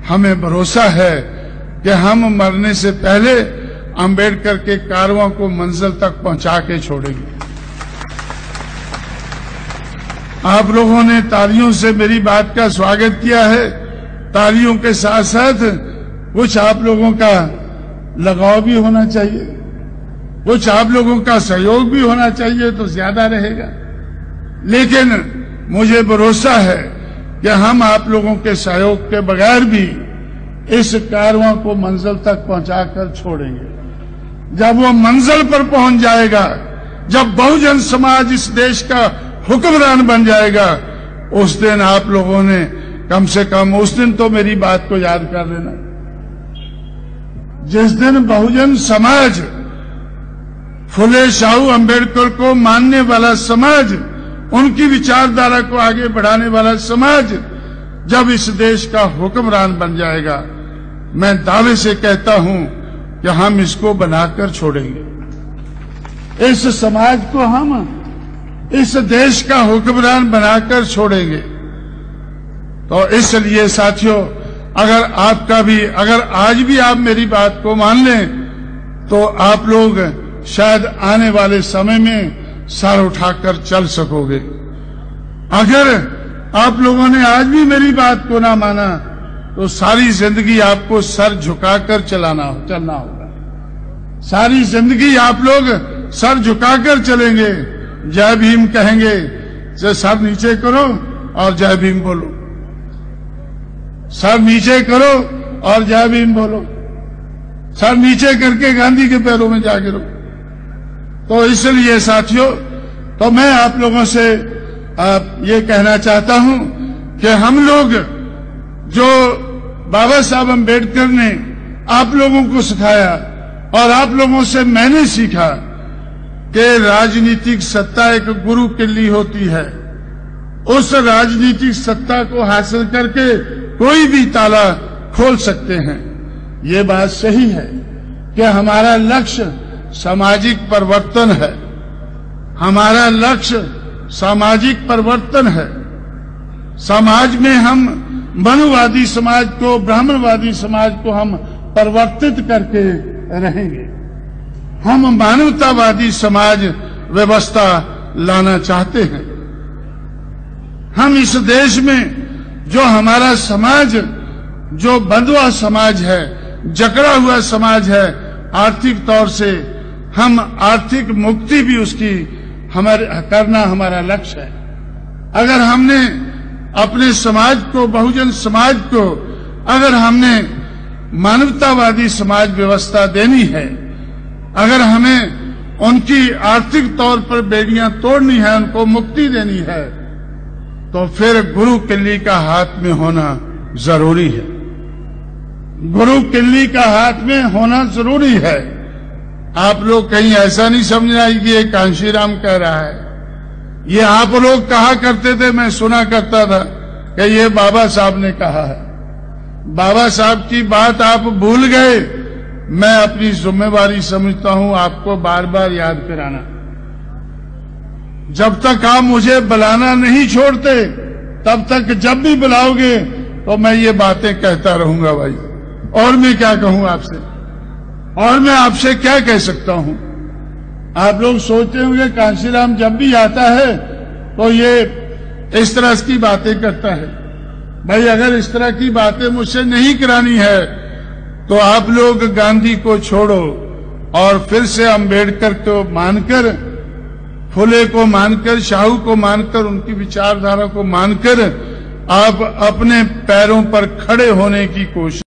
हमें भरोसा है कि हम मरने से पहले अंबेडकर के कारवां को मंजिल तक पहुंचा के छोड़ेंगे। आप लोगों ने तालियों से मेरी बात का स्वागत किया है। तालियों के साथ साथ कुछ आप लोगों का लगाव भी होना चाहिए, कुछ आप लोगों का सहयोग भी होना चाहिए तो ज्यादा रहेगा। लेकिन मुझे भरोसा है कि हम आप लोगों के सहयोग के बगैर भी इस कारवां को मंजिल तक पहुंचाकर छोड़ेंगे। जब वो मंजिल पर पहुंच जाएगा, जब बहुजन समाज इस देश का हुक्मरान बन जाएगा, उस दिन आप लोगों ने कम से कम उस दिन तो मेरी बात को याद कर लेना। जिस दिन बहुजन समाज, फुले शाहू अंबेडकर को मानने वाला समाज, उनकी विचारधारा को आगे बढ़ाने वाला समाज जब इस देश का हुक्मरान बन जाएगा, मैं दावे से कहता हूं कि हम इसको बनाकर छोड़ेंगे। इस समाज को हम इस देश का हुक्मरान बनाकर छोड़ेंगे। तो इसलिए साथियों, अगर आज भी आप मेरी बात को मान लें तो आप लोग शायद आने वाले समय में सर उठाकर चल सकोगे। अगर आप लोगों ने आज भी मेरी बात को ना माना तो सारी जिंदगी आपको सर झुकाकर चलना होगा। सारी जिंदगी आप लोग सर झुकाकर चलेंगे। जय भीम कहेंगे, सर नीचे करो और जय भीम बोलो, सर नीचे करो और जय भीम बोलो, सर नीचे करके गांधी के पैरों में जा गिरो। तो इसलिए साथियों, तो मैं आप लोगों से ये कहना चाहता हूं कि हम लोग जो बाबा साहब अंबेडकर ने आप लोगों को सिखाया और आप लोगों से मैंने सीखा कि राजनीतिक सत्ता एक गुरु किल्ली होती है। उस राजनीतिक सत्ता को हासिल करके कोई भी ताला खोल सकते हैं। ये बात सही है कि हमारा लक्ष्य सामाजिक परिवर्तन है। हमारा लक्ष्य सामाजिक परिवर्तन है। समाज में हम मनुवादी समाज को, ब्राह्मणवादी समाज को हम परिवर्तित करके रहेंगे। हम मानवतावादी समाज व्यवस्था लाना चाहते हैं। हम इस देश में जो हमारा समाज, जो बंधुआ समाज है, जकड़ा हुआ समाज है, आर्थिक तौर से हम आर्थिक मुक्ति भी उसकी करना हमारा लक्ष्य है। अगर हमने अपने समाज को, बहुजन समाज को, अगर हमने मानवतावादी समाज व्यवस्था देनी है, अगर हमें उनकी आर्थिक तौर पर बेड़ियां तोड़नी है, उनको मुक्ति देनी है, तो फिर गुरु किल्ली का हाथ में होना जरूरी है। गुरु किल्ली का हाथ में होना जरूरी है। आप लोग कहीं ऐसा नहीं समझना कि ये कांशीराम कह रहा है। ये आप लोग कहा करते थे, मैं सुना करता था कि ये बाबा साहब ने कहा है। बाबा साहब की बात आप भूल गए। मैं अपनी जिम्मेवारी समझता हूं आपको बार बार याद कराना। जब तक आप मुझे बुलाना नहीं छोड़ते, तब तक जब भी बुलाओगे तो मैं ये बातें कहता रहूंगा भाई। और मैं क्या कहूं आपसे, और मैं आपसे क्या कह सकता हूं। आप लोग सोचते होंगे कांशीराम जब भी आता है तो ये इस तरह की बातें करता है। भाई अगर इस तरह की बातें मुझसे नहीं करानी है तो आप लोग गांधी को छोड़ो और फिर से अंबेडकर को मानकर, फुले को मानकर, शाहू को मानकर, उनकी विचारधारा को मानकर आप अपने पैरों पर खड़े होने की कोशिश